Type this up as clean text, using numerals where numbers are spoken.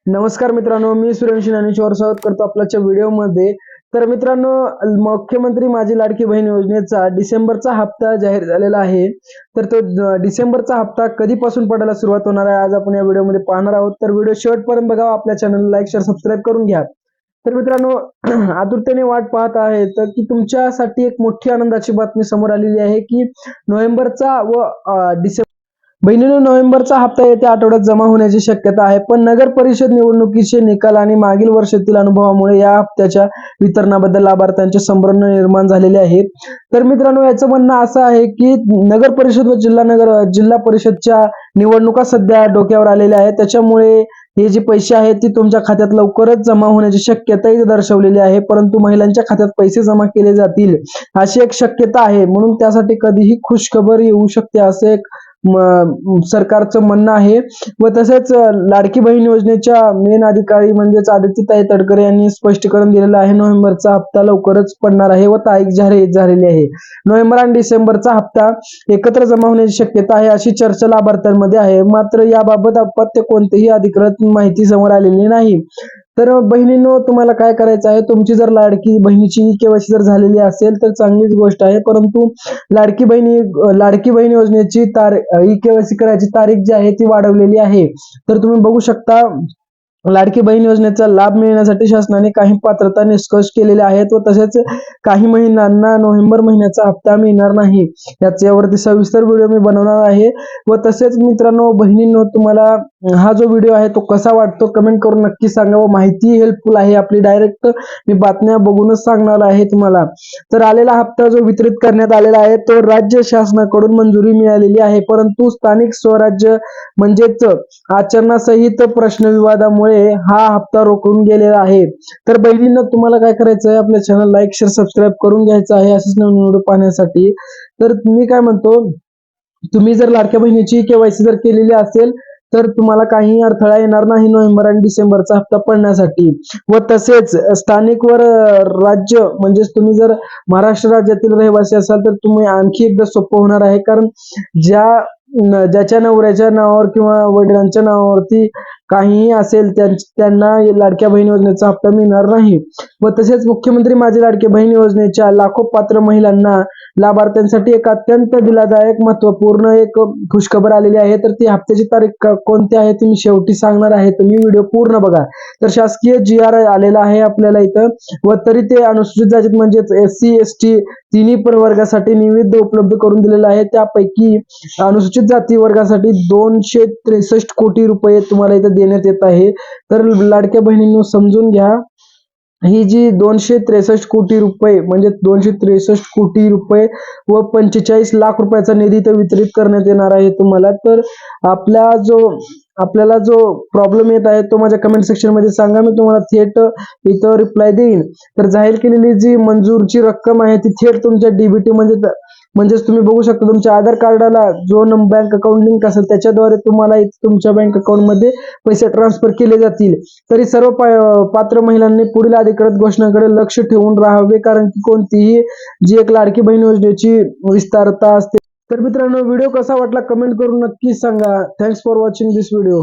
नमस्कार मित्रांनो, मी सुरेश ज्ञानेश्वर स्वागत करतो आपल्याच्या व्हिडिओमध्ये। तर मित्रांनो, मुख्यमंत्री माझी लाडकी बहीण योजनेचा डिसेंबरचा हप्ता जाहीर झालेला आहे। तर तो डिसेंबरचा हप्ता कधीपासून पडायला सुरुवात होणार आहे आज आपण या व्हिडिओमध्ये पाहणार आहोत। तर व्हिडिओ शेवटपर्यंत बघा, आपल्या चॅनलला लाईक शेअर सबस्क्राईब करून घ्या। तर मित्रांनो, आतुरतेने वाट पाहत आहेत की तुमच्यासाठी एक मोठी आनंदाची बातमी समोर आलेली आहे की नोव्हेंबरचा व डिसेंबर बहिणीनो नोव्हेंबरचा हप्ता येत्या आठवड्यात जमा होण्याची शक्यता आहे। पण नगर परिषद निवडणुकीचे निकाल आणि मागील वर्षातील अनुभवामुळे या हप्त्याच्या वितरणाबद्दल लाभार्थ्यांचे संभ्रम निर्माण झालेले आहेत। तर मित्रांनो, याचं म्हणणं असं आहे की नगर परिषद व जिल्हा परिषदच्या निवडणुका सध्या डोक्यावर आलेल्या आहेत। त्याच्यामुळे हे जे पैसे आहेत ते तुमच्या खात्यात लवकरच जमा होण्याची शक्यता इथे दर्शवलेली आहे। परंतु महिलांच्या खात्यात पैसे जमा केले जातील अशी एक शक्यता आहे, म्हणून त्यासाठी कधीही खुशखबर येऊ शकते असे एक सरकारचं म्हणणं आहे। व तसेच लाडकी बहीण योजनेच्या मेन अधिकारी म्हणजेच आदित्यताई तडकरे यांनी स्पष्टीकरण दिलेलं आहे। नोव्हेंबरचा हप्ता लवकरच पडणार आहे व तारीख जाहीर झालेली आहे। नोव्हेंबर आणि डिसेंबरचा हप्ता एकत्र जमा होण्याची शक्यता आहे अशी चर्चा लाभार्थ्यांमध्ये आहे। मात्र याबाबत अपत्य कोणतीही अधिकृत माहिती समोर आलेली नाही। तर बहिणींनो, तुम्हाला काय करायचं आहे, तुमची जर लाडकी बहिणीची केवायसी जर झालेली असेल तर चांगलीच गोष्ट आहे। परंतु लाडकी बहीण योजनेची केवायसी करायची तारीख जी आहे ती वाढवलेली आहे। तर तुम्ही बघू शकता, लाडकी बहीण योजनेचा लाभ मिळण्यासाठी शासनाने काही पात्रता निष्कर्ष केलेले आहेत व तसेच काही महिलांना नोव्हेंबर महिन्याचा हप्ता मिळणार नाही। याच्यावरती सविस्तर व्हिडिओ मी बनवणार आहे। व तसेच मित्रांनो, बहिणींनो, तुम्हाला हा जो व्हिडिओ आहे तो कसा वाटतो कमेंट करून नक्की सांगा। व माहिती हेल्पफुल आहे आपली, डायरेक्ट मी बातम्या बघूनच सांगणार आहे तुम्हाला। तर आलेला हप्ता जो वितरित करण्यात आलेला आहे तो राज्य शासनाकडून मंजुरी मिळालेली आहे, परंतु स्थानिक स्वराज्य म्हणजेच आचरणासहित प्रश्नविवादामुळे हा हप्ता रोखून गेलेला आहे। तर बहिणींनो, तुम्हाला काय करायचं आहे, आपल्या चॅनल लाईक शेअर सबस्क्राईब करून घ्यायचं आहे असेच नवीन व्हिडिओ पाहण्यासाठी। तर मी काय म्हणतो, तुम्ही जर लाडक्या बहिणीची केवायसी जर केलेली असेल तर तुम्हाला काही अडथळा येणार नाही नोव्हेंबर आणि डिसेंबरचा हप्ता पडण्यासाठी। व तसेच स्थानिक वर राज्य म्हणजेच तुम्ही जर महाराष्ट्र राज्यातील रहिवासी असाल तर तुम्ही आणखी एकदा सोपं होणार आहे, कारण ज्याच्या नवऱ्याच्या नावावर किंवा वडिलांच्या नावावरती काहीही असेल त्यांना लाडक्या बहीण योजनेचा हप्ता मिळणार नाही। व तसेच मुख्यमंत्री माझी लाडकी बहीण योजनेच्या लाखो पात्र महिलांना लाभार्थ्यांसाठी एक अत्यंत दिलादायक महत्वपूर्ण एक खुशखबर आलेली आहे। तर ती हप्त्याची तारीख कोणती आहे ती मी शेवटी सांगणार आहे, तुम्ही व्हिडिओ पूर्ण बघा। तर शासकीय GR आलेला आहे आपल्याला इथं, व तरी ते अनुसूचित जाती म्हणजेच SC ST तिन्ही प्रवर्गासाठी निविध उपलब्ध करून दिलेला आहे। त्यापैकी अनुसूचित जाती वर्गासाठी 263 कोटी रुपये तुम्हाला इथं देण्यात येत आहे। तर लाडक्या बहिणींनो, समजून घ्या, ही जी 263 कोटी रुपये म्हणजे 263 कोटी रुपये व 45 लाख रुपयाचा निधी तर वितरित करण्यात येणार आहे तुम्हाला। तर आपल्याला जो प्रॉब्लेम येत आहे तो माझ्या कमेंट सेक्शन मध्ये सांगा, मी तुम्हाला थेट इथं रिप्लाय देईन। तर जाहीर केलेली जी मंजूरची रक्कम आहे ती थेट तुमच्या DBT म्हणजेच तुम्ही बघू शकता तुमच्या आधार कार्डाला जो बँक अकाउंट लिंक असेल त्याच्याद्वारे तुम्हाला तुमच्या बँक अकाउंट मध्ये पैसे ट्रान्सफर केले जातील। तरी सर्व पात्र महिलांनी पुढील अधिकृत घोषणाकडे लक्ष ठेवून राहावे, कारण की कोणतीही जी एक लाडकी बहीण योजनेची विस्तारता असते। तर मित्रांनो, व्हिडिओ कसा वाटला कमेंट करून नक्की सांगा। Thanks for watching this video.